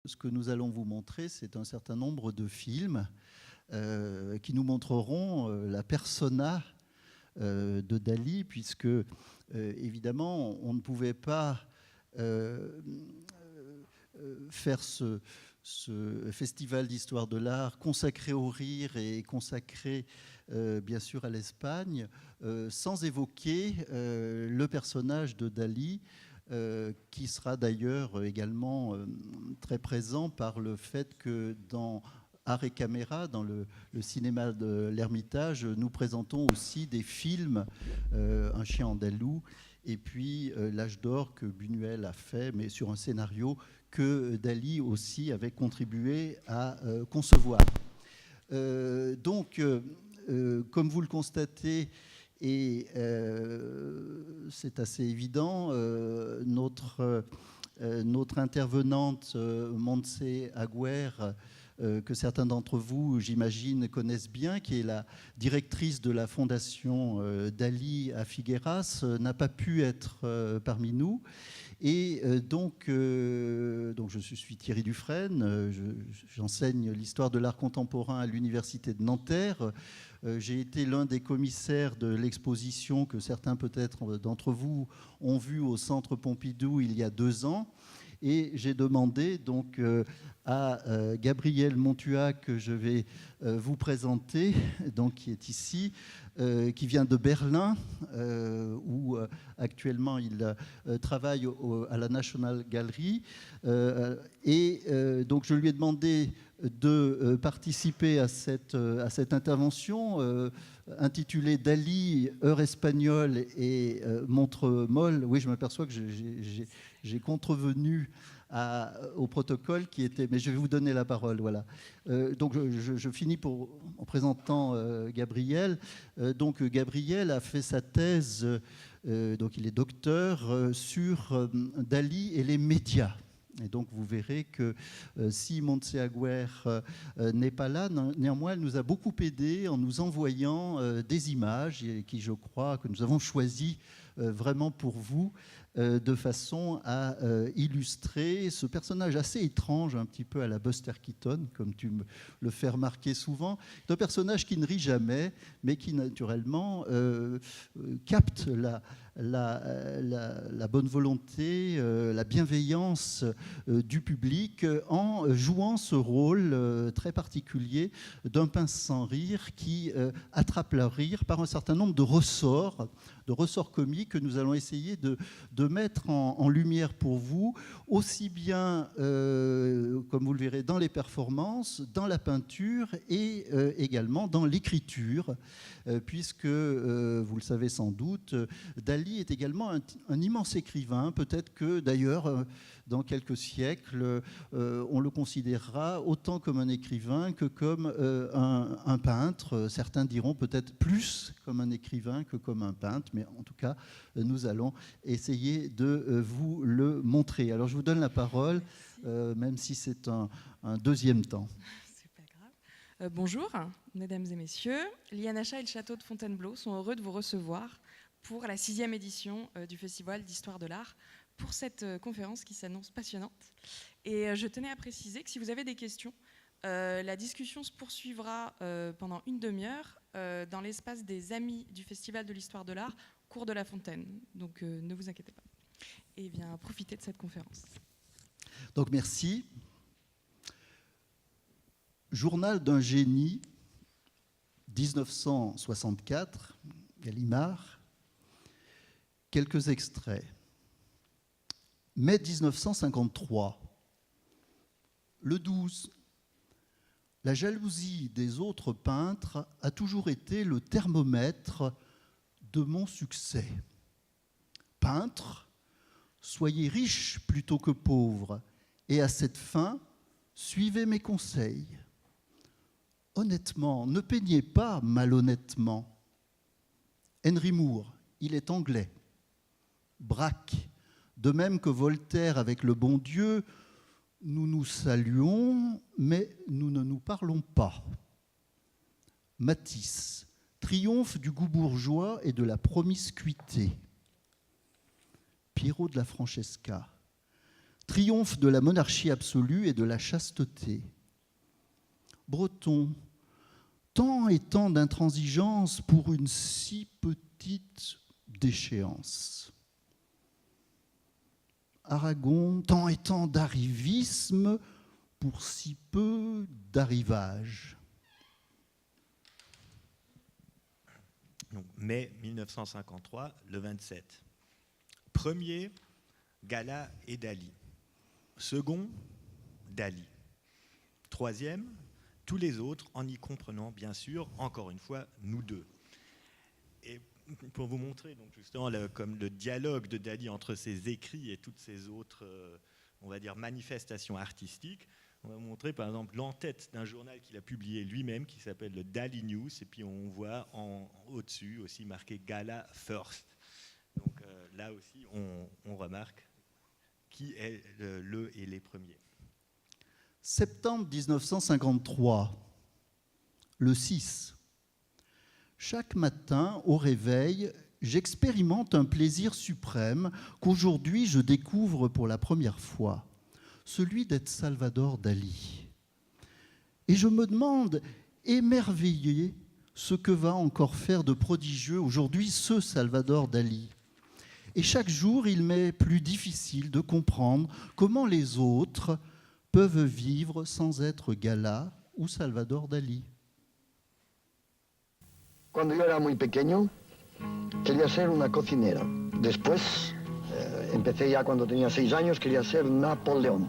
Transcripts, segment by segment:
ce que nous allons vous montrer, c'est un certain nombre de films qui nous montreront la persona de Dali, puisque évidemment, on ne pouvait pas faire ce festival d'histoire de l'art consacré au rire et consacré bien sûr à l'Espagne, sans évoquer le personnage de Dali, qui sera d'ailleurs également très présent par le fait que dans Art et Caméra, dans le cinéma de l'Ermitage, nous présentons aussi des films, Un chien andalou, et puis L'Âge d'or que Buñuel a fait, mais sur un scénario que Dali aussi avait contribué à concevoir. Donc, comme vous le constatez, et c'est assez évident, notre intervenante, Montse Aguer, que certains d'entre vous, j'imagine, connaissent bien, qui est la directrice de la fondation Dali à Figueras, n'a pas pu être parmi nous. Et donc je suis Thierry Dufresne, j'enseigne l'histoire de l'art contemporain à l'université de Nanterre. J'ai été l'un des commissaires de l'exposition que certains peut-être d'entre vous ont vue au Centre Pompidou il y a 2 ans. Et j'ai demandé donc à Gabriel Montua, que je vais vous présenter, donc, qui est ici, qui vient de Berlin, où actuellement il travaille à la National Gallery. Et donc je lui ai demandé de participer à cette intervention intitulée Dali, heure espagnole et montre molle. Oui, je m'aperçois que j'ai contrevenu au protocole qui était... Mais je vais vous donner la parole, voilà. Donc je finis en présentant Gabriel. Donc Gabriel a fait sa thèse, donc il est docteur, sur Dali et les médias. Et donc vous verrez que si Montse Aguer n'est pas là, néanmoins elle nous a beaucoup aidé en nous envoyant des images qui, je crois, que nous avons choisies vraiment pour vous, de façon à illustrer ce personnage assez étrange, un petit peu à la Buster Keaton, comme tu me le fais remarquer souvent. C'est un personnage qui ne rit jamais, mais qui naturellement capte la bonne volonté, la bienveillance du public en jouant ce rôle très particulier d'un pince sans rire qui attrape le rire par un certain nombre de ressorts comiques que nous allons essayer de mettre en lumière pour vous, aussi bien, comme vous le verrez, dans les performances, dans la peinture et également dans l'écriture, puisque, vous le savez sans doute, Dali est également un immense écrivain. Peut-être que, d'ailleurs, dans quelques siècles, on le considérera autant comme un écrivain que comme un peintre. Certains diront peut-être plus comme un écrivain que comme un peintre, mais en tout cas, nous allons essayer de vous le montrer. Alors, je vous donne la parole, même si c'est un deuxième temps. C'est pas grave. Bonjour, mesdames et messieurs. L'INHA et le château de Fontainebleau sont heureux de vous recevoir pour la 6e édition du Festival d'Histoire de l'Art, pour cette conférence qui s'annonce passionnante. Et je tenais à préciser que si vous avez des questions, la discussion se poursuivra pendant une demi-heure dans l'espace des Amis du Festival de l'Histoire de l'Art, cours de la Fontaine. Donc ne vous inquiétez pas. Et bien, profitez de cette conférence. Donc merci. Journal d'un génie, 1964, Gallimard. Quelques extraits. Mai 1953, le 12. La jalousie des autres peintres a toujours été le thermomètre de mon succès. Peintres, soyez riches plutôt que pauvres, et à cette fin, suivez mes conseils. Honnêtement, ne peignez pas malhonnêtement. Henry Moore, il est anglais. Braque, de même que Voltaire avec le bon Dieu, nous nous saluons, mais nous ne nous parlons pas. Matisse, triomphe du goût bourgeois et de la promiscuité. Piero de la Francesca, triomphe de la monarchie absolue et de la chasteté. Breton, tant et tant d'intransigeance pour une si petite déchéance. Aragon, tant et tant d'arrivisme pour si peu d'arrivage. Donc, mai 1953, le 27. Premier, Gala et Dali. Second, Dali. Troisième, tous les autres, en y comprenant bien sûr, encore une fois, nous deux. Et pour vous montrer donc justement comme le dialogue de Dali entre ses écrits et toutes ces autres, on va dire, manifestations artistiques, on va montrer par exemple l'entête d'un journal qu'il a publié lui-même qui s'appelle le Dali News, et puis on voit au-dessus aussi marqué Gala First. Donc là aussi on remarque qui est le et les premiers. Septembre 1953, le 6. Chaque matin, au réveil, j'expérimente un plaisir suprême qu'aujourd'hui je découvre pour la première fois, celui d'être Salvador Dali. Et je me demande, émerveillé, ce que va encore faire de prodigieux aujourd'hui ce Salvador Dali. Et chaque jour, il m'est plus difficile de comprendre comment les autres peuvent vivre sans être Gala ou Salvador Dali. Cuando yo era muy pequeño, quería ser una cocinera. Después, empecé ya cuando tenía 6 años, quería ser Napoleón.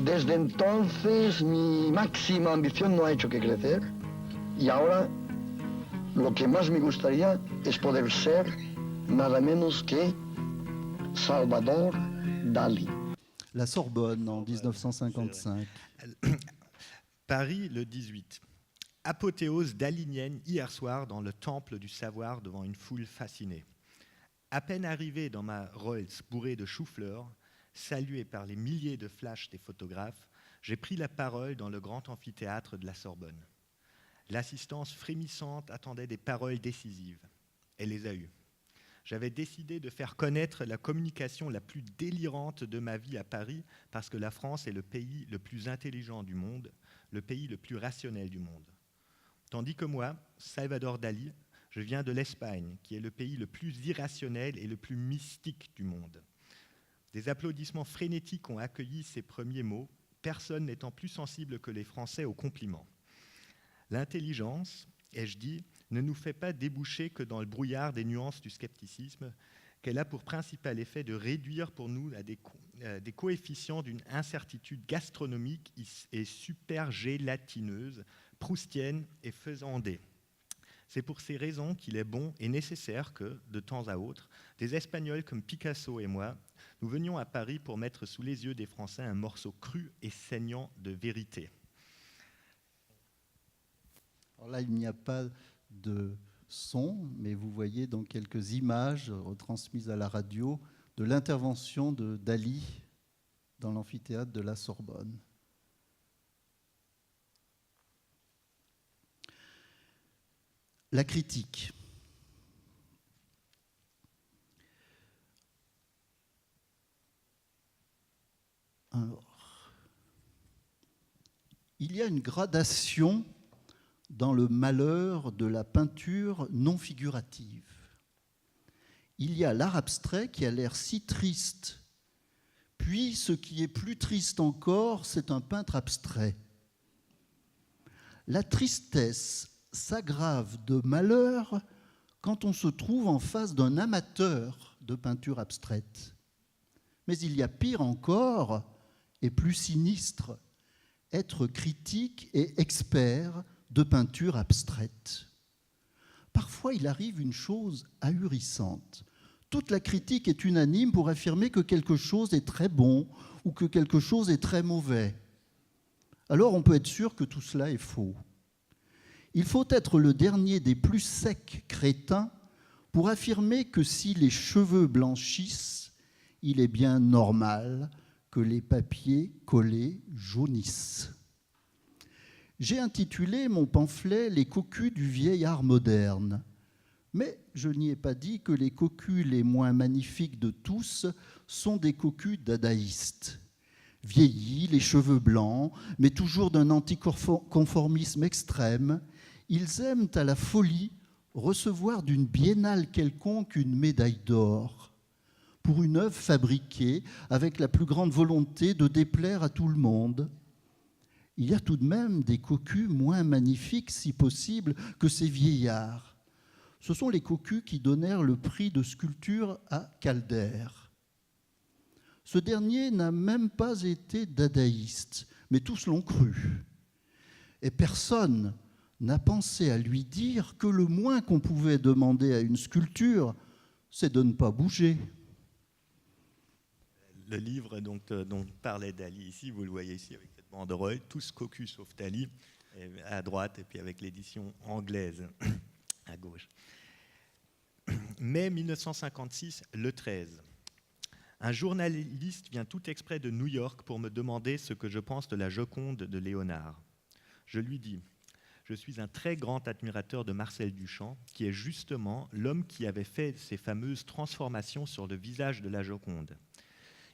Desde entonces, mi máxima ambición no ha hecho que crecer. Y ahora, lo que más me gustaría es poder ser nada menos que Salvador Dali. La Sorbonne en 1955. Paris, le 18. Apothéose dalinienne hier soir dans le temple du savoir devant une foule fascinée. À peine arrivé dans ma Rolls bourrée de choux-fleurs, salué par les milliers de flashs des photographes, j'ai pris la parole dans le grand amphithéâtre de la Sorbonne. L'assistance frémissante attendait des paroles décisives. Elle les a eues. J'avais décidé de faire connaître la communication la plus délirante de ma vie à Paris parce que la France est le pays le plus intelligent du monde, le pays le plus rationnel du monde. Tandis que moi, Salvador Dali, je viens de l'Espagne, qui est le pays le plus irrationnel et le plus mystique du monde. Des applaudissements frénétiques ont accueilli ces premiers mots, personne n'étant plus sensible que les Français aux compliments. L'intelligence, ai-je dit, ne nous fait pas déboucher que dans le brouillard des nuances du scepticisme, qu'elle a pour principal effet de réduire pour nous à des coefficients d'une incertitude gastronomique et super gélatineuse, proustienne et faisandée. C'est pour ces raisons qu'il est bon et nécessaire que, de temps à autre, des Espagnols comme Picasso et moi, nous venions à Paris pour mettre sous les yeux des Français un morceau cru et saignant de vérité. Alors là, il n'y a pas de son, mais vous voyez donc quelques images retransmises à la radio de l'intervention de Dali dans l'amphithéâtre de la Sorbonne. La critique. Alors, il y a une gradation dans le malheur de la peinture non figurative. Il y a l'art abstrait qui a l'air si triste, puis ce qui est plus triste encore, c'est un peintre abstrait. La tristesse s'aggrave de malheur quand on se trouve en face d'un amateur de peinture abstraite. Mais il y a pire encore et plus sinistre, être critique et expert de peinture abstraite. Parfois, il arrive une chose ahurissante. Toute la critique est unanime pour affirmer que quelque chose est très bon ou que quelque chose est très mauvais. Alors, on peut être sûr que tout cela est faux. Il faut être le dernier des plus secs crétins pour affirmer que si les cheveux blanchissent, il est bien normal que les papiers collés jaunissent. J'ai intitulé mon pamphlet « Les cocus du vieil art moderne ». Mais je n'y ai pas dit que les cocus les moins magnifiques de tous sont des cocus dadaïstes. Vieillis, les cheveux blancs, mais toujours d'un anticonformisme extrême, ils aiment à la folie recevoir d'une biennale quelconque une médaille d'or pour une œuvre fabriquée avec la plus grande volonté de déplaire à tout le monde. Il y a tout de même des cocus moins magnifiques, si possible, que ces vieillards. Ce sont les cocus qui donnèrent le prix de sculpture à Calder. Ce dernier n'a même pas été dadaïste, mais tous l'ont cru. Et personne n'a pensé à lui dire que le moins qu'on pouvait demander à une sculpture, c'est de ne pas bouger. Le livre dont parlait Dali ici, vous le voyez ici avec cette banderole, tous cocus sauf Dali, à droite, et puis avec l'édition anglaise à gauche. Mai 1956, le 13. Un journaliste vient tout exprès de New York pour me demander ce que je pense de la Joconde de Léonard. Je lui dis, je suis un très grand admirateur de Marcel Duchamp, qui est justement l'homme qui avait fait ces fameuses transformations sur le visage de la Joconde.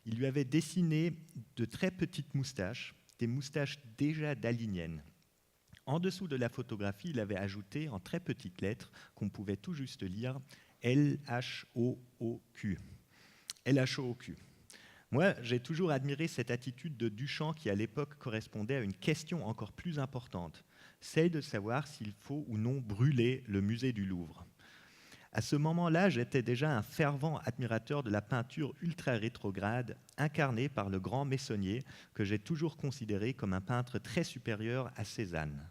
Il lui avait dessiné de très petites moustaches, des moustaches déjà daliniennes. En dessous de la photographie, il avait ajouté en très petites lettres, qu'on pouvait tout juste lire, L-H-O-O-Q. L-H-O-O-Q. Moi, j'ai toujours admiré cette attitude de Duchamp qui, à l'époque, correspondait à une question encore plus importante, celle de savoir s'il faut ou non brûler le musée du Louvre. À ce moment-là, j'étais déjà un fervent admirateur de la peinture ultra-rétrograde incarnée par le grand Meissonnier, que j'ai toujours considéré comme un peintre très supérieur à Cézanne.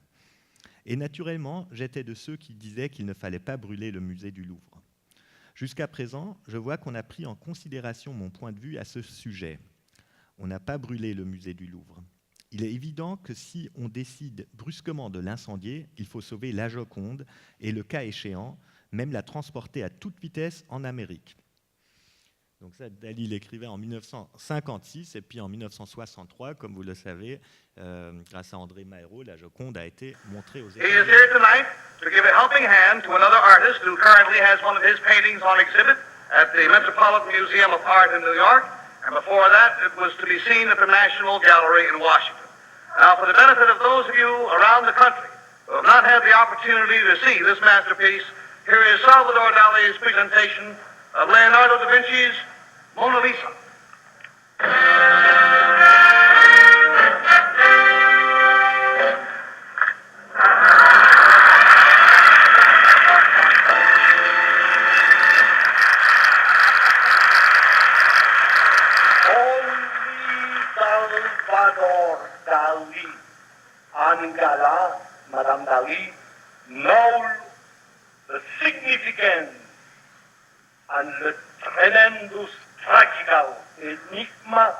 Et naturellement, j'étais de ceux qui disaient qu'il ne fallait pas brûler le musée du Louvre. Jusqu'à présent, je vois qu'on a pris en considération mon point de vue à ce sujet. On n'a pas brûlé le musée du Louvre. Il est évident que si on décide brusquement de l'incendier, il faut sauver la Joconde et, le cas échéant, même la transporter à toute vitesse en Amérique. Donc ça, Dali l'écrivait en 1956, et puis en 1963, comme vous le savez, grâce à André Malraux, la Joconde a été montrée aux États-Unis. He is here tonight to give a helping hand to another artist who currently has one of his paintings on exhibit at the Metropolitan Museum of Art in New York, and before that it was to be seen at the National Gallery in Washington. Now, for the benefit of those of you around the country who have not had the opportunity to see this masterpiece, here is Salvador Dali's presentation of Leonardo da Vinci's Mona Lisa. Salvador Dali, Angela, Madame Dali, know the significance and the tremendous tragical enigma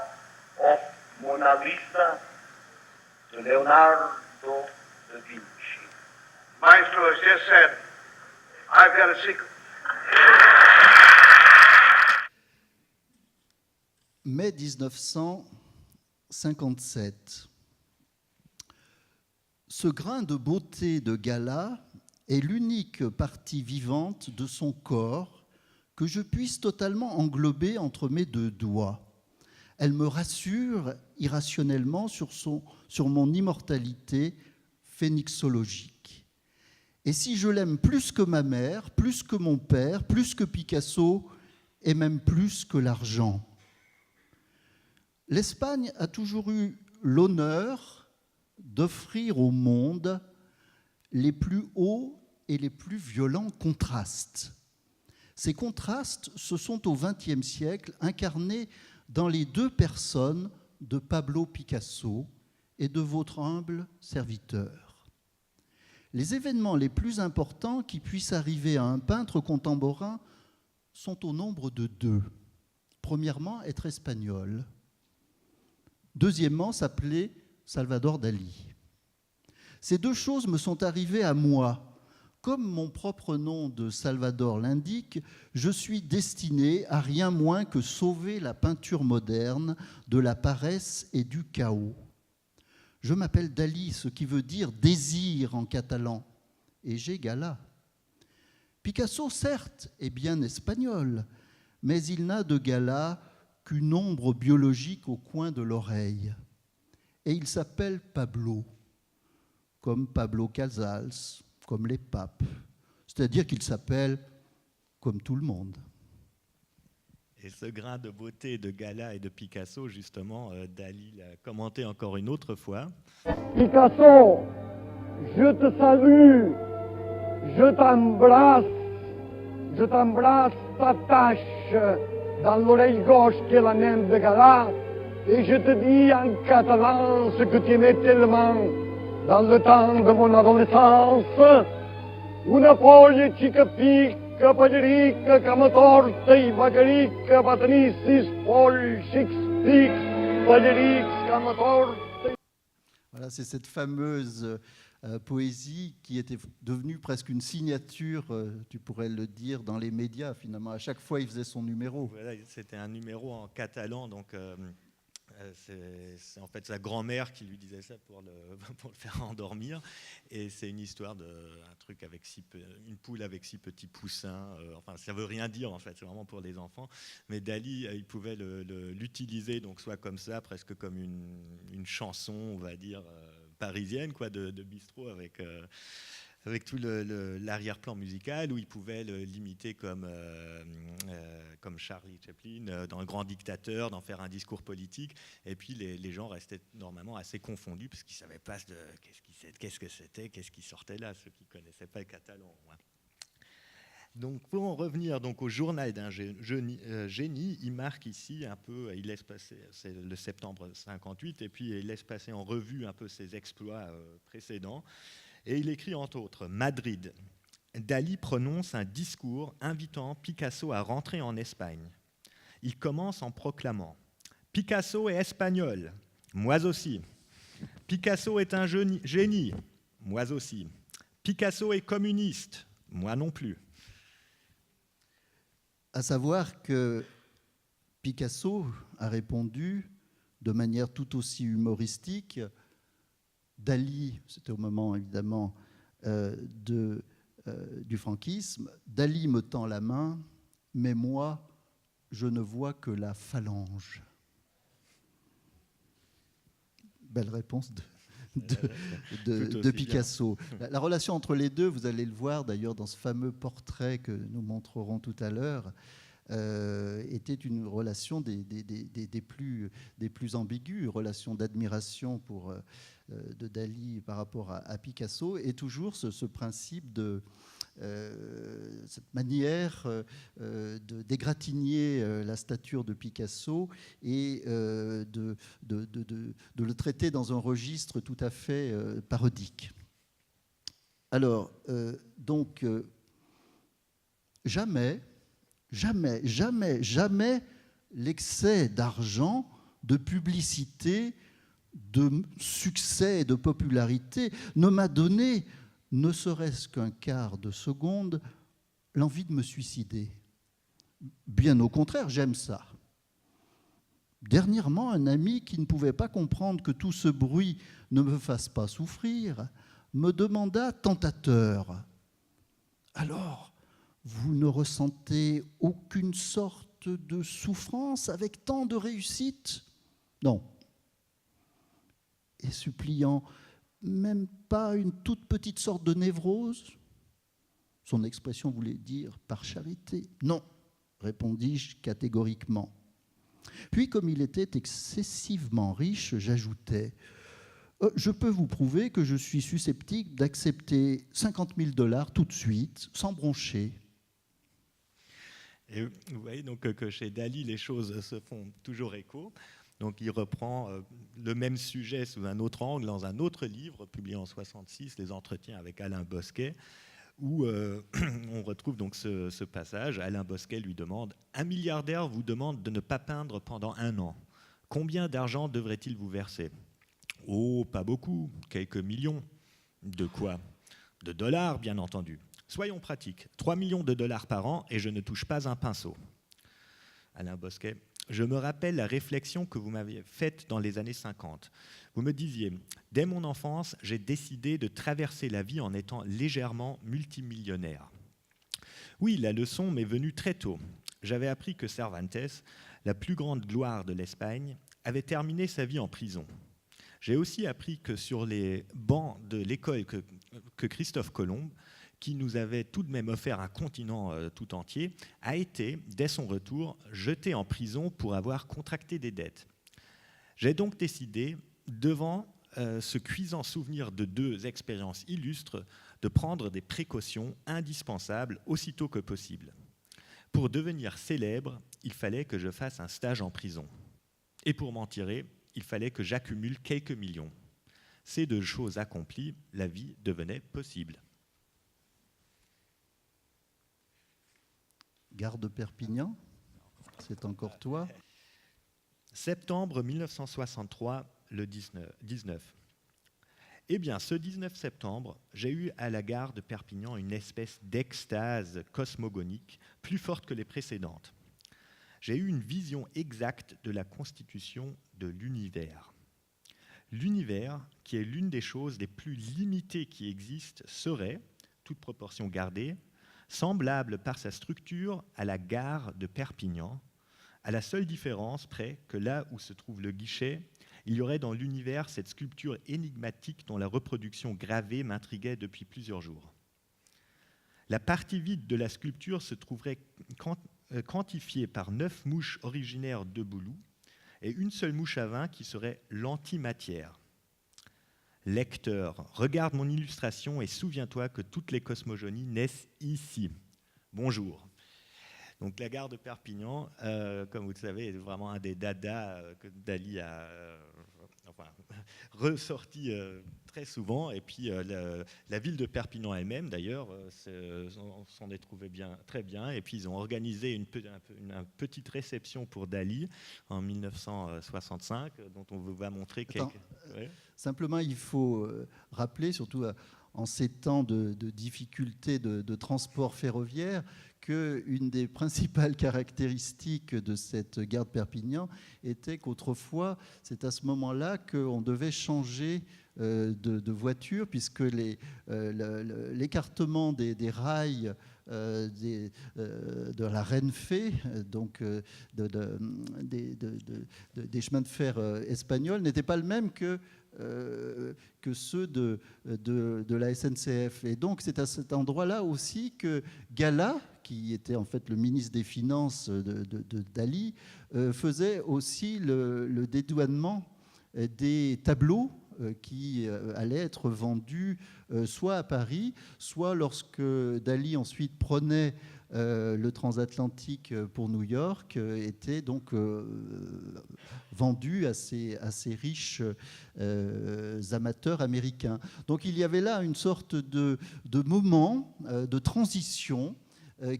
of Mona Lisa to Leonardo da Vinci. Maestro has just said, I've got a secret. Mai 1957. Ce grain de beauté de Gala est l'unique partie vivante de son corps que je puisse totalement englober entre mes deux doigts. Elle me rassure irrationnellement sur mon immortalité phénixologique. Et si je l'aime plus que ma mère, plus que mon père, plus que Picasso, et même plus que l'argent. L'Espagne a toujours eu l'honneur d'offrir au monde les plus hauts et les plus violents contrastes. Ces contrastes se sont au XXe siècle incarnés dans les deux personnes de Pablo Picasso et de votre humble serviteur. Les événements les plus importants qui puissent arriver à un peintre contemporain sont au nombre de deux. Premièrement, être espagnol. Deuxièmement, s'appeler Salvador Dali. Ces deux choses me sont arrivées à moi. Comme mon propre nom de Salvador l'indique, je suis destiné à rien moins que sauver la peinture moderne de la paresse et du chaos. Je m'appelle Dali, ce qui veut dire désir en catalan, et j'ai Gala. Picasso, certes, est bien espagnol, mais il n'a de Gala qu'une ombre biologique au coin de l'oreille. Et il s'appelle Pablo, comme Pablo Casals, comme les papes. C'est-à-dire qu'il s'appelle comme tout le monde. Et ce grain de beauté de Gala et de Picasso, justement, Dali l'a commenté encore une autre fois. Picasso, je te salue, je t'embrasse, t'attache dans l'oreille gauche qui est la naine de Gala, et je te dis en catalan ce que tu aimais tellement dans le temps de mon adolescence. Una polla xica pica, pallerica, cama torta i bagarica, va tenir 6 polls, 6 pics, pallerics, cama torta. Voilà, c'est cette fameuse poésie qui était devenue presque une signature, tu pourrais le dire, dans les médias finalement. À chaque fois, il faisait son numéro. Voilà, c'était un numéro en catalan, donc c'est en fait sa grand-mère qui lui disait ça pour le faire endormir. Et c'est une histoire d'un truc avec une poule avec 6 petits poussins. Enfin, ça veut rien dire en fait, c'est vraiment pour les enfants. Mais Dali, il pouvait l'utiliser donc soit comme ça, presque comme une chanson, on va dire parisienne, quoi, de bistrot avec tout l'arrière-plan musical, où il pouvait l'imiter comme Charlie Chaplin dans Le Grand Dictateur, d'en faire un discours politique. Et puis les gens restaient normalement assez confondus parce qu'ils ne savaient pas qu'est-ce que c'était, qu'est-ce qui sortait là, ceux qui ne connaissaient pas le catalan. Ouais. Donc, pour en revenir donc, au journal d'un génie, il marque ici un peu, il laisse passer, c'est le septembre 58, et puis il laisse passer en revue un peu ses exploits précédents. Et il écrit entre autres Madrid. Dali prononce un discours invitant Picasso à rentrer en Espagne. Il commence en proclamant « Picasso est espagnol, moi aussi. Picasso est un génie, moi aussi. Picasso est communiste, moi non plus. » À savoir que Picasso a répondu de manière tout aussi humoristique. Dali, c'était au moment évidemment du franquisme, Dali me tend la main, mais moi, je ne vois que la phalange. Belle réponse de Picasso. La relation entre les deux, vous allez le voir d'ailleurs dans ce fameux portrait que nous montrerons tout à l'heure, était une relation des plus ambiguës, une relation d'admiration de Dali par rapport à Picasso, et toujours ce principe de cette manière d'égratigner la stature de Picasso et de le traiter dans un registre tout à fait parodique. Alors, donc, jamais l'excès d'argent, de publicité, de succès et de popularité ne m'a donné, ne serait-ce qu'un quart de seconde, l'envie de me suicider. Bien au contraire, j'aime ça. Dernièrement, un ami qui ne pouvait pas comprendre que tout ce bruit ne me fasse pas souffrir me demanda, tentateur, « Alors, vous ne ressentez aucune sorte de souffrance avec tant de réussite ?» Non. Et suppliant, même pas une toute petite sorte de névrose? Son expression voulait dire par charité. Non, répondis-je catégoriquement. Puis, comme il était excessivement riche, j'ajoutai, je peux vous prouver que je suis susceptible d'accepter $50 000 tout de suite, sans broncher. Et vous voyez donc que chez Dali, les choses se font toujours écho. Donc il reprend le même sujet sous un autre angle dans un autre livre publié en 1966, Les Entretiens avec Alain Bosquet, où on retrouve donc ce passage. Alain Bosquet lui demande « Un milliardaire vous demande de ne pas peindre pendant 1 an. Combien d'argent devrait-il vous verser ?»« Oh, pas beaucoup, quelques millions. » »« De quoi ? ?»« De dollars, bien entendu. Soyons pratiques. 3 millions de dollars par an et je ne touche pas un pinceau. » Alain Bosquet. Je me rappelle la réflexion que vous m'aviez faite dans les années 50. Vous me disiez, dès mon enfance, j'ai décidé de traverser la vie en étant légèrement multimillionnaire. Oui, la leçon m'est venue très tôt. j'avais appris que Cervantes, la plus grande gloire de l'Espagne, avait terminé sa vie en prison. J'ai aussi appris que sur les bancs de l'école que Christophe Colomb, qui nous avait tout de même offert un continent tout entier, a été, dès son retour, jeté en prison pour avoir contracté des dettes. J'ai donc décidé, devant ce cuisant souvenir de 2 expériences illustres, de prendre des précautions indispensables aussitôt que possible. Pour devenir célèbre, il fallait que je fasse un stage en prison. Et pour m'en tirer, il fallait que j'accumule quelques millions. Ces 2 choses accomplies, la vie devenait possible. Gare de Perpignan, c'est encore toi. Septembre 1963, le 19. Eh bien, ce 19 septembre, j'ai eu à la gare de Perpignan une espèce d'extase cosmogonique plus forte que les précédentes. J'ai eu une vision exacte de la constitution de l'univers. L'univers, qui est l'une des choses les plus limitées qui existent, serait, toute proportion gardée, semblable par sa structure à la gare de Perpignan, à la seule différence près que là où se trouve le guichet, il y aurait dans l'univers cette sculpture énigmatique dont la reproduction gravée m'intriguait depuis plusieurs jours. La partie vide de la sculpture se trouverait quantifiée par 9 mouches originaires de Boulou et une seule mouche à vin qui serait l'antimatière. Lecteur, regarde mon illustration et souviens-toi que toutes les cosmogonies naissent ici. Bonjour. Donc la gare de Perpignan, comme vous le savez, est vraiment un des dadas que Dali a ressorti très souvent. Et puis la ville de Perpignan elle-même, d'ailleurs, s'en est trouvée très bien. Et puis ils ont organisé une petite réception pour Dali en 1965, dont on va montrer quelques... Ouais. Simplement, il faut rappeler, surtout en ces temps de difficultés de transport ferroviaire, qu'une des principales caractéristiques de cette gare de Perpignan était qu'autrefois, c'est à ce moment-là qu'on devait changer de voiture, puisque l'écartement des rails de la Renfe, donc des chemins de fer espagnols, n'était pas le même que ceux de la SNCF. Et donc, c'est à cet endroit-là aussi que Gala, qui était en fait le ministre des Finances de Dali, faisait aussi le dédouanement des tableaux qui allaient être vendus soit à Paris, soit lorsque Dali ensuite prenait le transatlantique pour New York, était donc vendu à ces riches amateurs américains. Donc il y avait là une sorte de moment de transition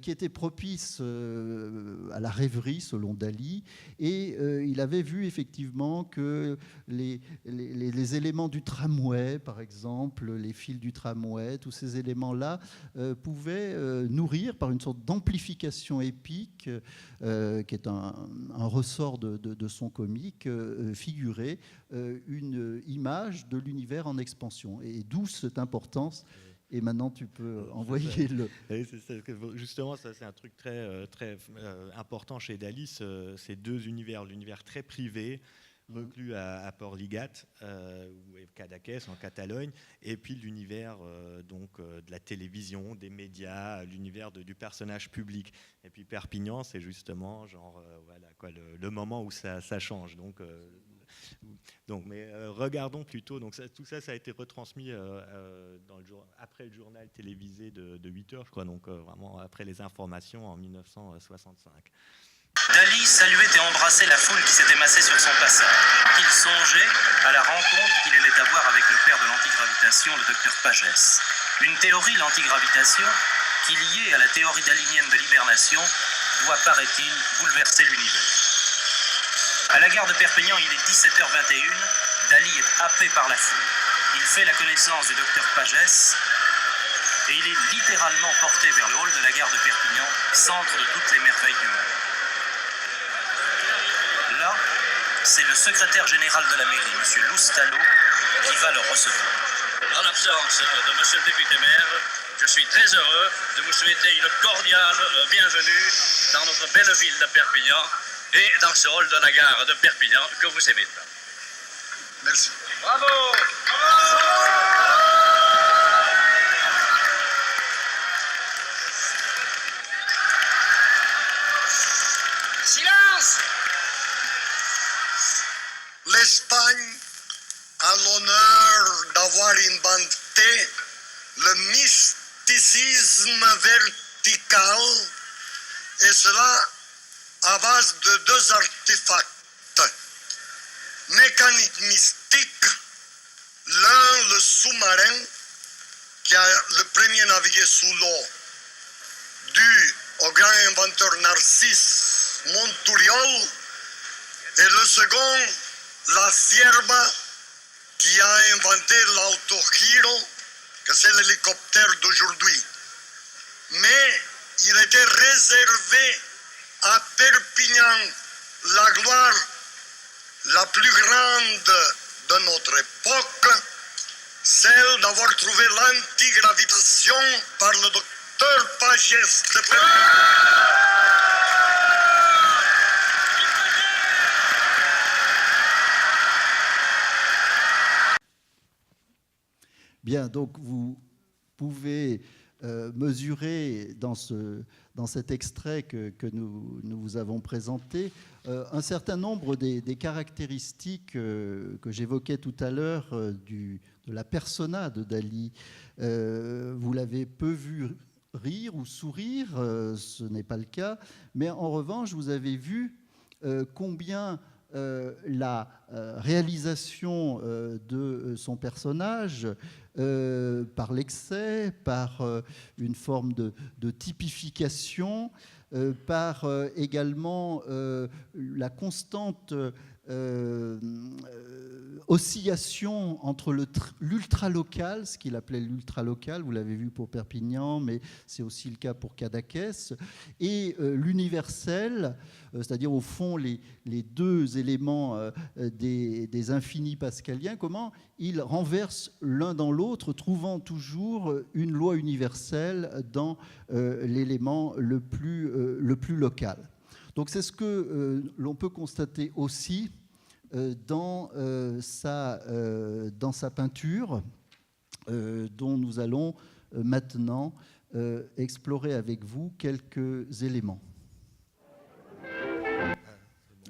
qui était propice à la rêverie, selon Dali, et il avait vu effectivement que les éléments du tramway, par exemple, les fils du tramway, tous ces éléments-là pouvaient nourrir, par une sorte d'amplification épique, qui est un ressort de son comique, figurer une image de l'univers en expansion. Et d'où cette importance. Et maintenant, tu peux envoyer le... Justement, ça, c'est un truc très, très important chez Dali, ces 2 univers. L'univers très privé, reclus à Portligat, ou Cadaqués, en Catalogne, et puis l'univers de la télévision, des médias, l'univers du personnage public. Et puis Perpignan, c'est justement le moment où ça change. Mais regardons plutôt. Donc tout ça a été retransmis après le journal télévisé de 8 heures, je crois. Donc vraiment après les informations en 1965. Dali saluait et embrassait la foule qui s'était massée sur son passage. Il songeait à la rencontre qu'il allait avoir avec le père de l'antigravitation, le docteur Pagès. Une théorie, l'antigravitation, qui, liée à la théorie dalinienne de l'hibernation, doit, paraît-il, bouleverser l'univers. À la gare de Perpignan, il est 17h21. Dali est happé par la foule. Il fait la connaissance du docteur Pagès et il est littéralement porté vers le hall de la gare de Perpignan, centre de toutes les merveilles du monde. Là, c'est le secrétaire général de la mairie, M. Loustalot, qui va le recevoir. Dans la l'absence de monsieur le député maire, je suis très heureux de vous souhaiter une cordiale bienvenue dans notre belle ville de Perpignan et dans ce hall de la gare de Perpignan que vous aimez tant. Merci. Bravo! Silence! L'Espagne a l'honneur d'avoir inventé le mysticisme vertical, et cela à base de deux artefacts. Mécanique mystique, l'un le sous-marin qui a le premier navigué sous l'eau, dû au grand inventeur Narcisse Monturiol, et le second, la cierva, qui a inventé l'autohiro, que c'est l'hélicoptère d'aujourd'hui. Mais il était réservé à Perpignan la gloire la plus grande de notre époque, celle d'avoir trouvé l'antigravitation par le docteur Pagès de Perpignan. Bien, donc vous pouvez mesurer dans cet extrait que nous vous avons présenté un certain nombre des caractéristiques que j'évoquais tout à l'heure de la persona de Dali. Vous l'avez peu vu rire ou sourire, ce n'est pas le cas, mais en revanche, vous avez vu combien la réalisation de son personnage, par l'excès, par une forme de typification, par également la constante oscillation entre l'ultra-local, ce qu'il appelait l'ultra-local, vous l'avez vu pour Perpignan, mais c'est aussi le cas pour Cadaqués, et l'universel, c'est-à-dire au fond les deux éléments des infinis pascaliens, comment ils renversent l'un dans l'autre, trouvant toujours une loi universelle dans l'élément le plus local. Donc c'est ce que l'on peut constater aussi dans sa peinture, dont nous allons maintenant explorer avec vous quelques éléments.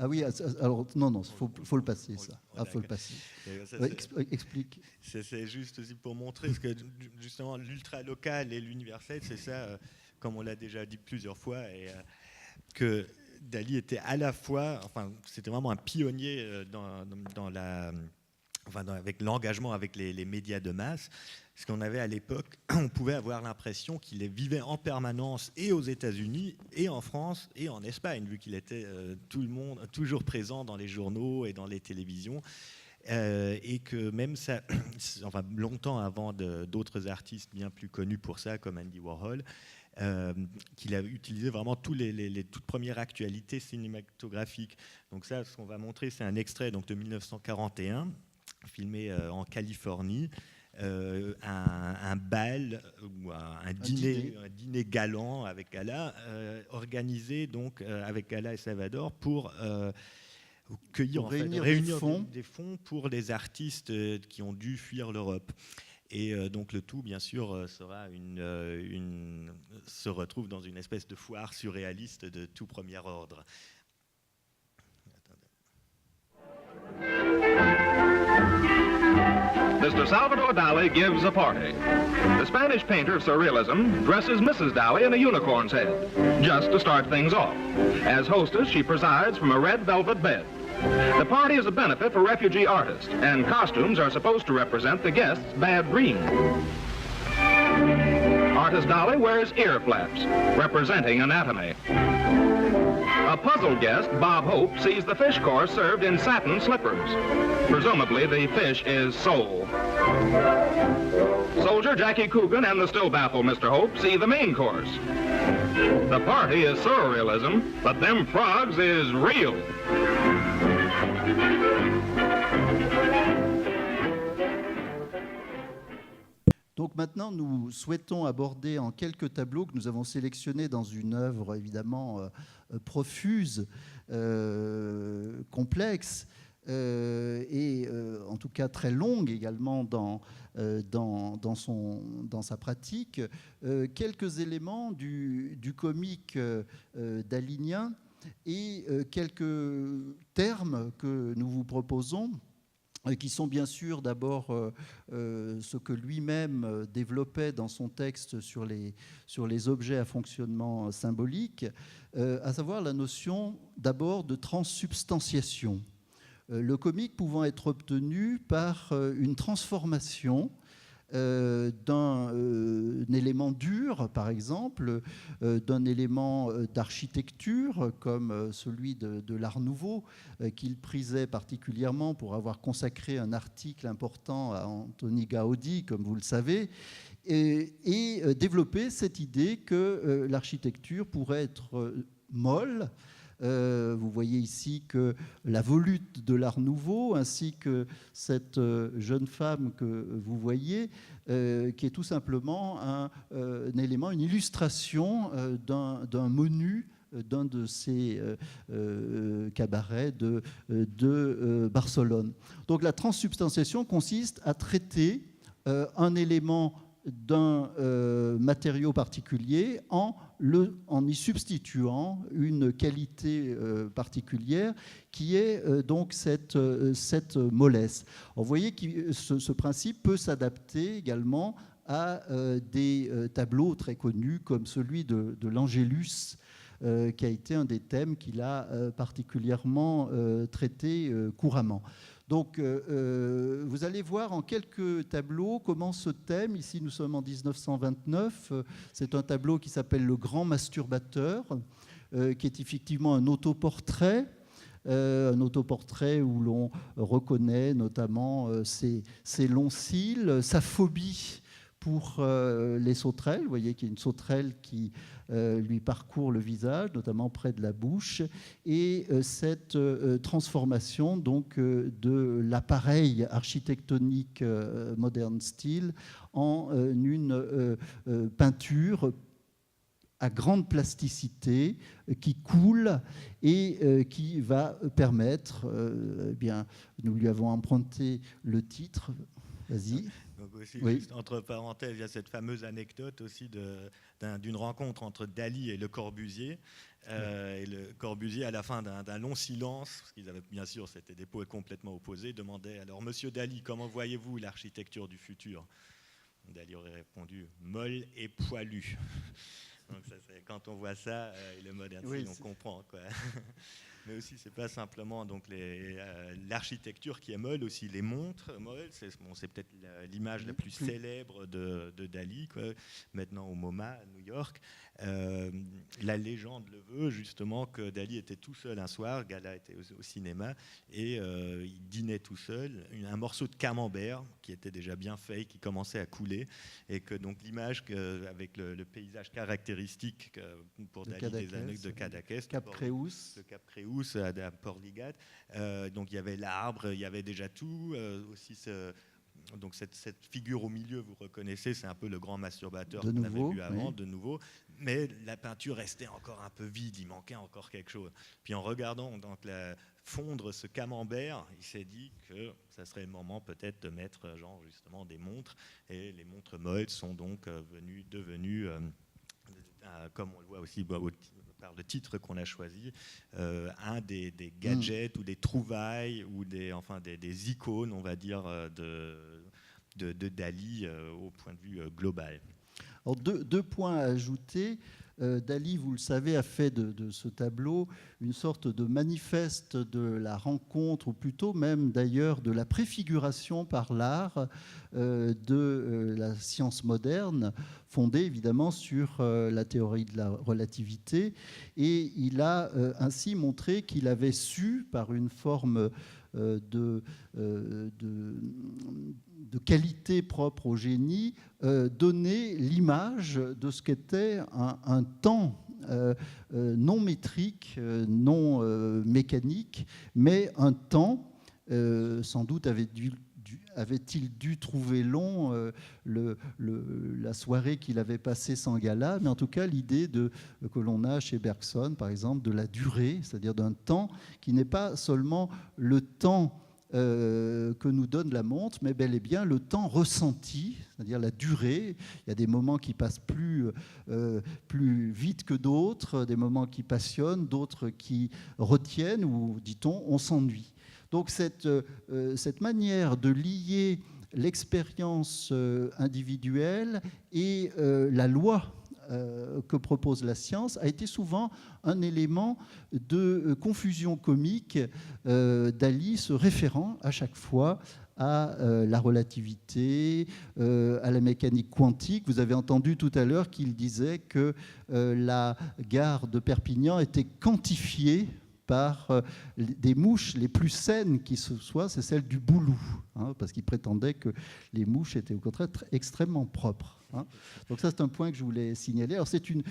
Ah oui, alors non, faut le passer, ça. Ah, faut le passer. Ouais, explique. C'est juste aussi pour montrer ce que justement l'ultra-local et l'universel, c'est ça, comme on l'a déjà dit plusieurs fois, et que Dali était à la fois, enfin, c'était vraiment un pionnier avec l'engagement avec les médias de masse. Parce qu'on avait à l'époque, on pouvait avoir l'impression qu'il vivait en permanence et aux États-Unis, et en France, et en Espagne, vu qu'il était toujours présent dans les journaux et dans les télévisions. Et que même ça, enfin, longtemps avant d'autres artistes bien plus connus pour ça, comme Andy Warhol, qu'il a utilisé vraiment les toutes premières actualités cinématographiques. Donc ça, ce qu'on va montrer, c'est un extrait donc, de 1941, filmé en Californie, un bal ou un dîner galant avec Gala, organisé donc, avec Gala et Salvador pour réunir des fonds pour les artistes qui ont dû fuir l'Europe. Et donc le tout, bien sûr, se retrouve dans une espèce de foire surréaliste de tout premier ordre. Mr. Salvador Dali gives a party. The Spanish painter of surrealism dresses Mrs. Dali in a unicorn's head, just to start things off. As hostess, she presides from a red velvet bed. The party is a benefit for refugee artists, and costumes are supposed to represent the guests' bad dreams. Artist Dolly wears ear flaps, representing anatomy. A puzzled guest, Bob Hope, sees the fish course served in satin slippers. Presumably, the fish is sole. Soldier Jackie Coogan and the still baffled Mr. Hope see the main course. The party is surrealism, but them frogs is real. Donc maintenant, nous souhaitons aborder en quelques tableaux que nous avons sélectionnés dans une œuvre évidemment profuse, complexe, et en tout cas très longue également dans sa pratique, quelques éléments du comique dalinien et quelques termes que nous vous proposons, qui sont bien sûr d'abord ce que lui-même développait dans son texte sur les objets à fonctionnement symbolique, à savoir la notion d'abord de transsubstantiation. Le comique pouvant être obtenu par une transformation d'un élément dur, par exemple, d'un élément d'architecture, comme celui de l'Art Nouveau, qu'il prisait particulièrement pour avoir consacré un article important à Antoni Gaudí, comme vous le savez, et développer cette idée que l'architecture pourrait être molle. Vous voyez ici que la volute de l'Art Nouveau, ainsi que cette jeune femme que vous voyez, qui est tout simplement un élément, une illustration d'un menu d'un de ces cabarets de Barcelone. Donc la transsubstantiation consiste à traiter un élément d'un matériau particulier en y substituant une qualité particulière qui est donc cette mollesse. Alors, vous voyez que ce principe peut s'adapter également à des tableaux très connus comme celui de l'Angélus, qui a été un des thèmes qu'il a particulièrement traité couramment. Donc, vous allez voir en quelques tableaux comment ce thème, ici nous sommes en 1929, c'est un tableau qui s'appelle Le Grand Masturbateur, qui est effectivement un autoportrait où l'on reconnaît notamment ses longs cils, sa phobie pour les sauterelles. Vous voyez qu'il y a une sauterelle qui lui parcourt le visage, notamment près de la bouche, et cette transformation donc de l'appareil architectonique moderne style en une peinture à grande plasticité, qui coule et qui va permettre, nous lui avons emprunté le titre. Vas-y. Donc aussi, oui. Juste entre parenthèses, il y a cette fameuse anecdote aussi d'une rencontre entre Dali et Le Corbusier. Et Le Corbusier, à la fin d'un long silence, parce qu'ils avaient bien sûr, c'était des pôles complètement opposés, demandait alors, Monsieur Dali, comment voyez-vous l'architecture du futur? Dali aurait répondu molle et poilue. Donc ça, quand on voit ça, et le moderne, oui, on comprend, quoi. Mais aussi, c'est pas simplement donc l'architecture qui est molle, aussi les montres molles. C'est peut-être l'image la plus célèbre de Dali, quoi, maintenant au MoMA à New York. La légende le veut justement que Dali était tout seul un soir, Gala était au cinéma, et il dînait tout seul, un morceau de camembert qui était déjà bien fait, qui commençait à couler, et que donc l'image avec le paysage caractéristique pour Dali des années de Cadaqués, Cap Créus, le Cap Créus à Port-Ligat, donc il y avait l'arbre, il y avait déjà tout, aussi donc cette figure au milieu, vous reconnaissez, c'est un peu le grand masturbateur qu'on avait vu avant, oui. De nouveau, mais la peinture restait encore un peu vide, il manquait encore quelque chose. Puis en regardant donc fondre ce camembert, il s'est dit que ça serait le moment peut-être de mettre genre justement des montres, et les montres molles sont donc devenues comme on le voit aussi par le titre qu'on a choisi, un des gadgets ou des trouvailles ou des icônes, on va dire, de Dali au point de vue global. Alors deux points à ajouter. Dali, vous le savez, a fait de ce tableau une sorte de manifeste de la rencontre, ou plutôt même d'ailleurs de la préfiguration par l'art de la science moderne, fondée évidemment sur la théorie de la relativité. Et il a ainsi montré qu'il avait su, par une forme de qualité propre au génie, donner l'image de ce qu'était un temps non métrique, non mécanique, mais un temps sans doute avait-il dû trouver long la soirée qu'il avait passée sans gala, mais en tout cas l'idée que l'on a chez Bergson, par exemple, de la durée, c'est-à-dire d'un temps qui n'est pas seulement le temps que nous donne la montre, mais bel et bien le temps ressenti, c'est-à-dire la durée. Il y a des moments qui passent plus vite que d'autres, des moments qui passionnent, d'autres qui retiennent, ou, dit-on, on s'ennuie. Donc cette manière de lier l'expérience individuelle et la loi que propose la science a été souvent un élément de confusion comique, Dali se référant à chaque fois à la relativité, à la mécanique quantique. Vous avez entendu tout à l'heure qu'il disait que la gare de Perpignan était quantifiée par des mouches les plus saines qui se soient, c'est celle du Boulou, hein, parce qu'il prétendait que les mouches étaient au contraire extrêmement propres. Hein. Donc ça, c'est un point que je voulais signaler. Alors c'est une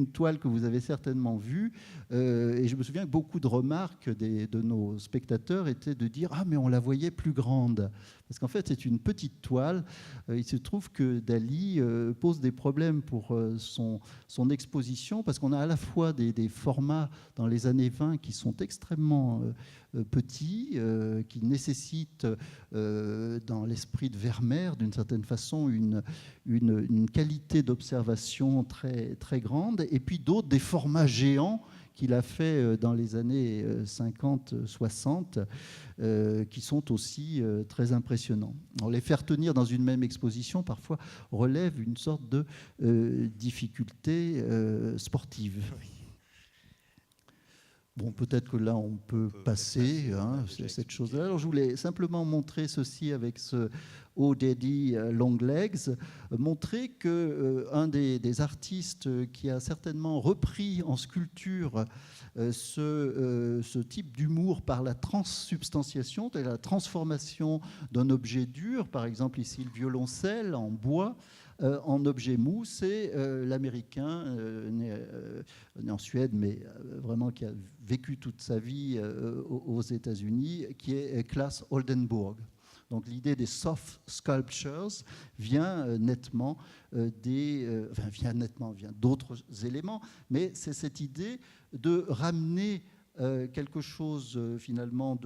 toile que vous avez certainement vue, et je me souviens que beaucoup de remarques de nos spectateurs étaient de dire « Ah, mais on la voyait plus grande ». Parce qu'en fait, c'est une petite toile. Il se trouve que Dali pose des problèmes pour son exposition, parce qu'on a à la fois des formats dans les années 20 qui sont extrêmement petits, qui nécessitent, dans l'esprit de Vermeer, d'une certaine façon, une qualité d'observation très, très grande, et puis d'autres, des formats géants qu'il a fait dans les années 50-60, qui sont aussi très impressionnants. Alors, les faire tenir dans une même exposition, parfois, relève une sorte de difficulté sportive. Bon, peut-être que là, on peut passer cette chose-là. Alors, je voulais simplement montrer ceci avec ce Oh Daddy Long Legs, montrer qu'un des artistes qui a certainement repris en sculpture ce type d'humour par la transsubstantiation, c'est-à-dire la transformation d'un objet dur, par exemple ici le violoncelle en bois, en objet mou, c'est l'Américain né en Suède, mais vraiment qui a vécu toute sa vie aux États-Unis, qui est Claes Oldenburg. Donc l'idée des soft sculptures vient nettement vient d'autres éléments, mais c'est cette idée de ramener quelque chose finalement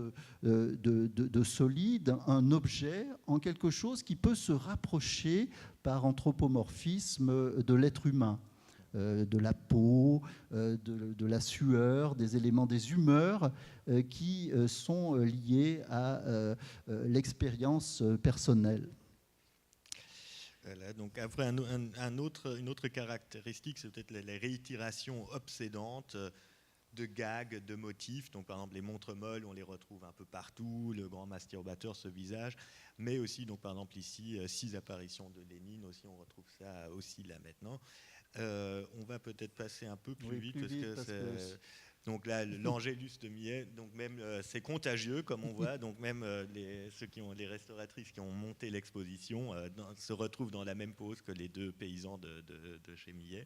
de solide, un objet, en quelque chose qui peut se rapprocher par anthropomorphisme de l'être humain, de la peau, de la sueur, des éléments des humeurs qui sont liés à l'expérience personnelle. Voilà, donc après, une autre caractéristique, c'est peut-être les réitérations obsédantes de gags, de motifs. Donc, par exemple, les montres molles, on les retrouve un peu partout, le grand masturbateur, ce visage, mais aussi, donc, par exemple, ici, 6 apparitions de Lénine, aussi, on retrouve ça aussi là maintenant. On va peut-être passer un peu plus vite, parce que donc là, l'Angélus de Millet, donc même c'est contagieux comme on voit, donc même les restauratrices qui ont monté l'exposition se retrouvent dans la même pose que les 2 paysans de chez Millet.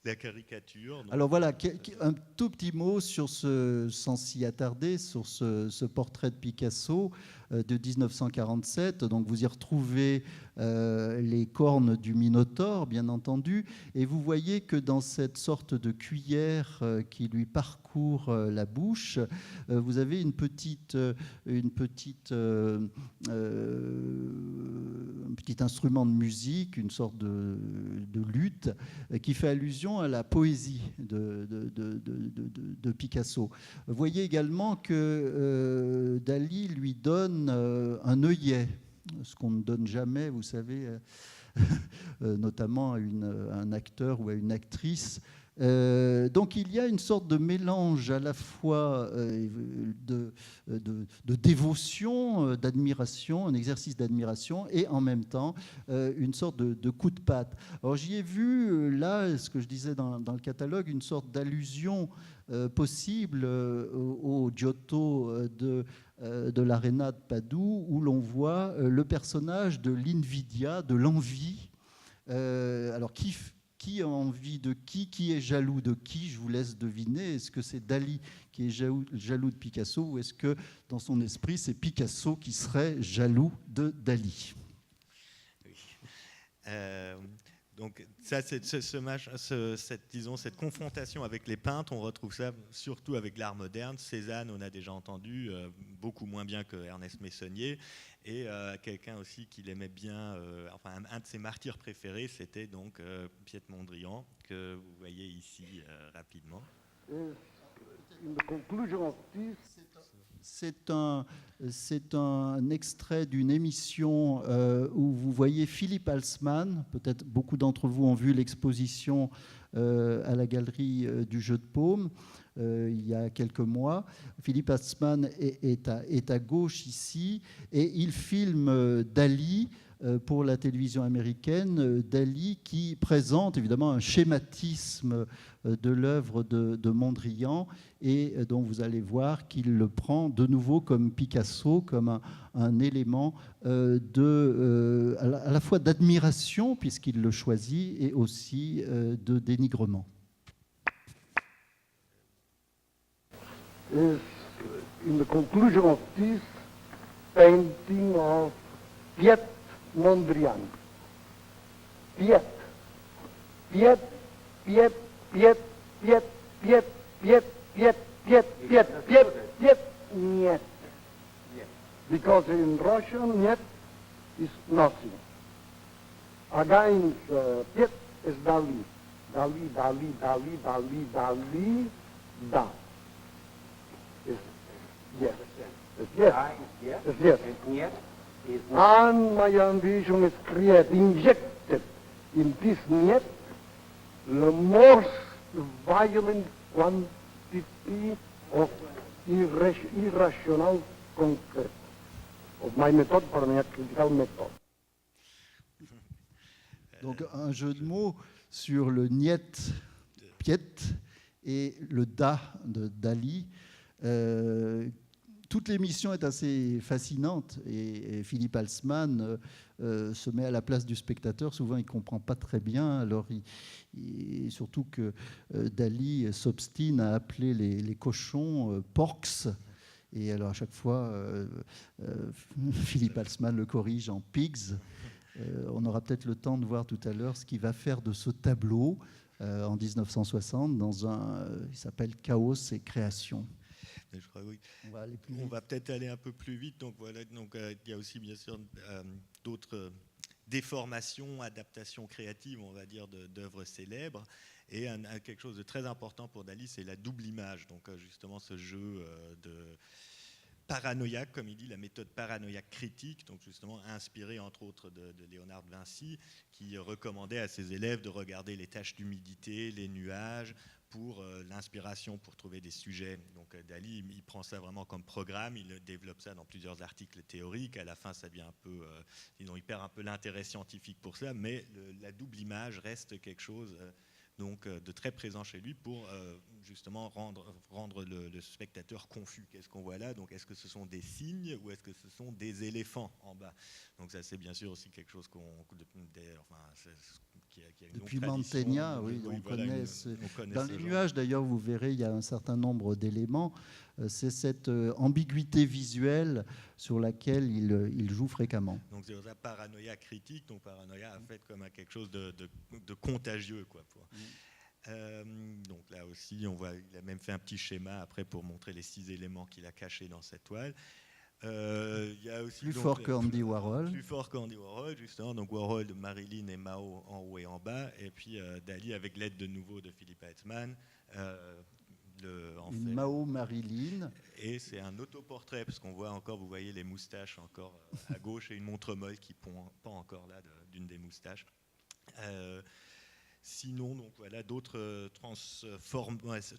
La caricature. Donc, alors voilà, un tout petit mot sans s'y attarder, sur ce portrait de Picasso de 1947. Donc vous y retrouvez les cornes du Minotaure, bien entendu, et vous voyez que dans cette sorte de cuillère qui lui parcourt la bouche, vous avez un petit instrument de musique, une sorte de luth, qui fait allusion à la poésie de Picasso. Vous voyez également que Dali lui donne un œillet, ce qu'on ne donne jamais, vous savez, notamment à un acteur ou à une actrice. Donc il y a une sorte de mélange à la fois de dévotion, d'admiration, un exercice d'admiration, et en même temps une sorte de coup de patte. Alors j'y ai vu, là, ce que je disais dans le catalogue, une sorte d'allusion possible au Giotto de l'Arena de Padoue, où l'on voit le personnage de l'invidia, de l'envie, alors qui qui a envie de qui est jaloux de qui? Je vous laisse deviner. Est-ce que c'est Dali qui est jaloux de Picasso, ou est-ce que dans son esprit, c'est Picasso qui serait jaloux de Dali? Donc ça, cette confrontation avec les peintres, on retrouve ça surtout avec l'art moderne. Cézanne, on a déjà entendu, beaucoup moins bien que Ernest Meissonnier, et quelqu'un aussi qu'il aimait bien, enfin un de ses martyrs préférés, c'était donc Piet Mondrian, que vous voyez ici rapidement. C'est un extrait d'une émission où vous voyez Philippe Halsmann. Peut-être beaucoup d'entre vous ont vu l'exposition à la Galerie du Jeu de Paume il y a quelques mois. Philippe Halsmann est à gauche ici et il filme Dali pour la télévision américaine, Dali qui présente évidemment un schématisme de l'œuvre de Mondrian et dont vous allez voir qu'il le prend de nouveau comme Picasso, comme un élément à la fois d'admiration puisqu'il le choisit et aussi de dénigrement. Is in the conclusion of this painting of Piet Mondrian. Piet, Piet, Piet, Piet, Piet, Piet, Piet, Piet, Piet, Piet, Piet, Piet, Niet. Because in Russian, Niet is nothing. Against Piet is Dali. Dali, Dali, Dali, Dali, Dali, Da. Yes. Yes. Yes. Yes. And my ambition is create, injected in this net, the most violent quantity of irrational concrete of my method, critical method. Donc un jeu de mots sur le niet, Piet, et le da de Dali. Toute l'émission est assez fascinante et Philippe Halsmann se met à la place du spectateur. Souvent, il ne comprend pas très bien. Alors, surtout que Dali s'obstine à appeler les cochons porcs. Et alors, à chaque fois, Philippe Halsmann le corrige en pigs. On aura peut-être le temps de voir tout à l'heure ce qu'il va faire de ce tableau en 1960 dans il s'appelle Chaos et création. Je crois, oui. On va peut-être aller un peu plus vite. Donc voilà. Donc il y a aussi bien sûr d'autres déformations, adaptations créatives, on va dire, d'œuvres célèbres. Et quelque chose de très important pour Dali, c'est la double image. Donc justement ce jeu de paranoïaque, comme il dit, la méthode paranoïaque critique, donc justement inspirée entre autres de Léonard de Vinci, qui recommandait à ses élèves de regarder les taches d'humidité, les nuages, pour l'inspiration, pour trouver des sujets. Donc Dali, il prend ça vraiment comme programme, il développe ça dans plusieurs articles théoriques. À la fin, ça devient un peu, il perd un peu l'intérêt scientifique pour ça, mais la double image reste quelque chose donc de très présent chez lui pour justement rendre le spectateur confus. Qu'est-ce qu'on voit là? Donc est-ce que ce sont des cygnes ou est-ce que ce sont des éléphants en bas? Donc ça, c'est bien sûr aussi quelque chose qui a une depuis longue Mantegna, oui, on connaît. Dans les nuages, d'ailleurs, vous verrez, il y a un certain nombre d'éléments. C'est cette ambiguïté visuelle sur laquelle il joue fréquemment. Donc c'est ça, paranoïa critique, donc paranoïa en fait comme quelque chose de contagieux, quoi. Donc là aussi, on voit, il a même fait un petit schéma après pour montrer les 6 éléments qu'il a cachés dans cette toile. Il y a aussi plus fort qu'Andy Warhol. Plus fort qu'Andy Warhol, justement. Donc Warhol, Marilyn et Mao en haut et en bas. Et puis Dali, avec l'aide de nouveau de Philippe Halsmann. Une Mao Marilyn. Et c'est un autoportrait, parce qu'on voit encore, vous voyez les moustaches encore à gauche et une montre-molle qui pend encore là d'une des moustaches. Sinon, donc voilà, d'autres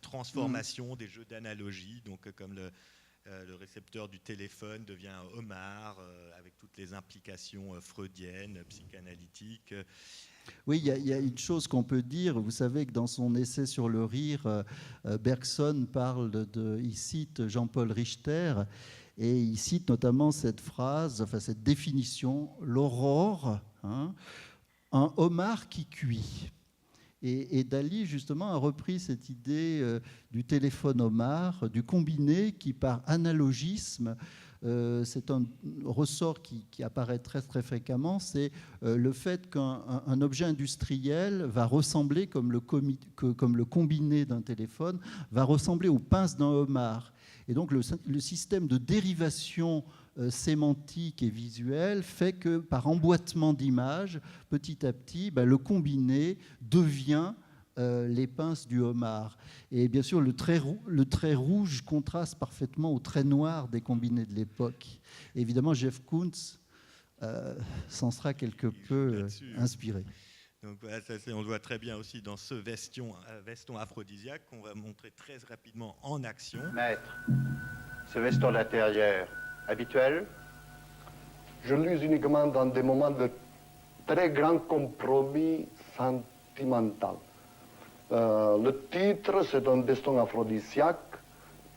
transformations, des jeux d'analogie, donc comme le récepteur du téléphone devient un homard, avec toutes les implications freudiennes, psychanalytiques. Oui, il y a une chose qu'on peut dire. Vous savez que dans son essai sur le rire, Bergson il cite Jean-Paul Richter, et il cite notamment cette phrase, enfin cette définition, l'aurore, un homard qui cuit. Et Dali, justement, a repris cette idée du téléphone Homard, du combiné, qui, par analogisme, c'est un ressort qui apparaît très, très fréquemment, c'est le fait qu'un objet industriel va ressembler, comme le combiné d'un téléphone, va ressembler aux pinces d'un homard. Et donc, le système de dérivation sémantique et visuelle fait que, par emboîtement d'images, petit à petit, le combiné devient les pinces du homard. Et bien sûr, le trait rouge contraste parfaitement au trait noir des combinés de l'époque. Et évidemment, Jeff Koons s'en sera quelque peu inspiré. Donc voilà, on le voit très bien aussi dans ce veston aphrodisiaque qu'on va montrer très rapidement en action. Maître, ce veston d'intérieur, habituel? Je l'use uniquement dans des moments de très grand compromis sentimental. Le titre, c'est un veston aphrodisiaque.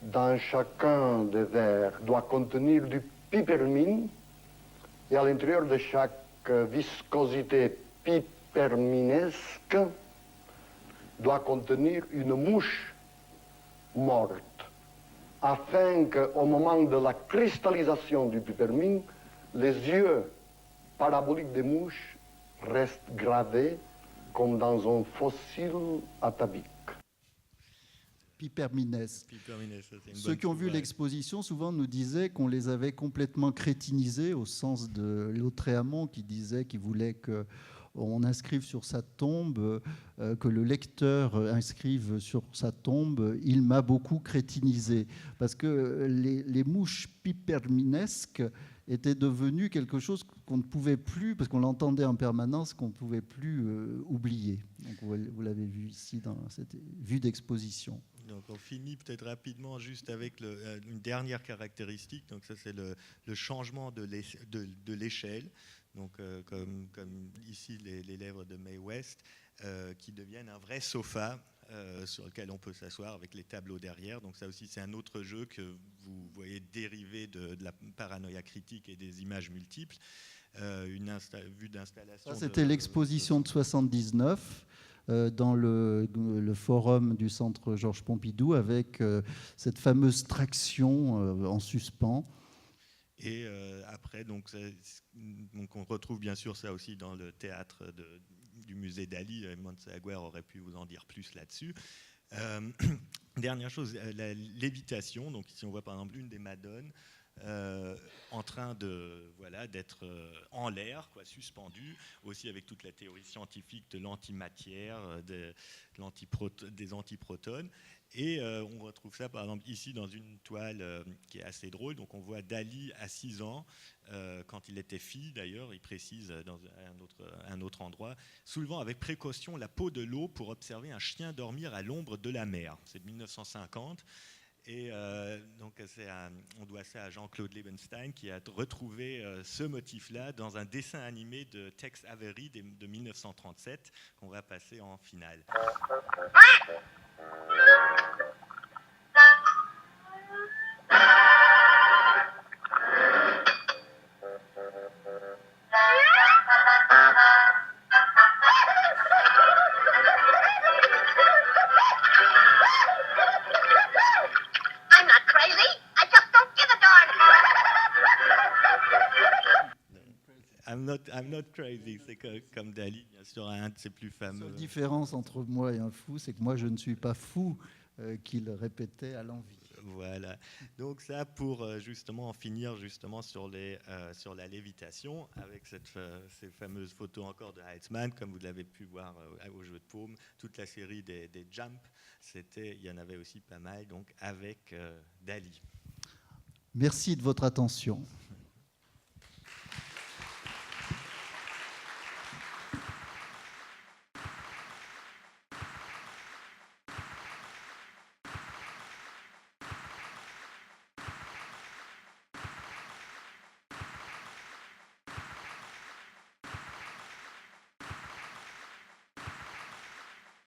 Dans chacun des vers doit contenir du pipermine. Et à l'intérieur de chaque viscosité piperminesque doit contenir une mouche morte, afin qu'au moment de la cristallisation du pipermine, les yeux paraboliques des mouches restent gravés comme dans un fossile atavique. Pipermines. Ceux qui ont vu l'exposition souvent nous disaient qu'on les avait complètement crétinisés, au sens de Lautréamont qui disait qu'il voulait qu'on inscrive sur sa tombe, que le lecteur inscrive sur sa tombe, il m'a beaucoup crétinisé. Parce que les mouches piperminesques était devenu quelque chose qu'on ne pouvait plus, parce qu'on l'entendait en permanence, qu'on ne pouvait plus oublier. Donc vous l'avez vu ici dans cette vue d'exposition. Donc on finit peut-être rapidement juste avec une dernière caractéristique. Donc ça c'est le changement de l'échelle. Donc comme ici les lèvres de Mae West, qui deviennent un vrai sofa sur lequel on peut s'asseoir avec les tableaux derrière. Donc ça aussi c'est un autre jeu que vous voyez dériver de la paranoïa critique et des images multiples. Une vue d'installation. Ça c'était l'exposition de 79 dans le forum du centre Georges Pompidou avec cette fameuse traction en suspens. Et après, donc on retrouve bien sûr ça aussi dans le théâtre du musée Dali. Montseguer aurait pu vous en dire plus là-dessus. Dernière chose, la lévitation. Donc ici on voit par exemple une des Madones en train d'être en l'air, suspendue, aussi avec toute la théorie scientifique de l'antimatière, des antiprotones. Et on retrouve ça par exemple ici dans une toile qui est assez drôle. Donc on voit Dali à 6 ans, quand il était fille d'ailleurs, il précise dans un autre endroit, soulevant avec précaution la peau de l'eau pour observer un chien dormir à l'ombre de la mer. C'est de 1950. Et donc on doit ça à Jean-Claude Liebenstein qui a retrouvé ce motif-là dans un dessin animé de Tex Avery de 1937 qu'on va passer en finale. I'm not crazy, c'est comme Dali, bien sûr, un de ses plus fameux. La différence entre moi et un fou, c'est que moi je ne suis pas fou, qu'il répétait à l'envi. Voilà. Donc ça pour justement en finir justement sur la lévitation avec ces fameuses photos encore de Heitzmann, comme vous l'avez pu voir au jeu de paume, toute la série des Jump, il y en avait aussi pas mal donc avec Dali. Merci de votre attention.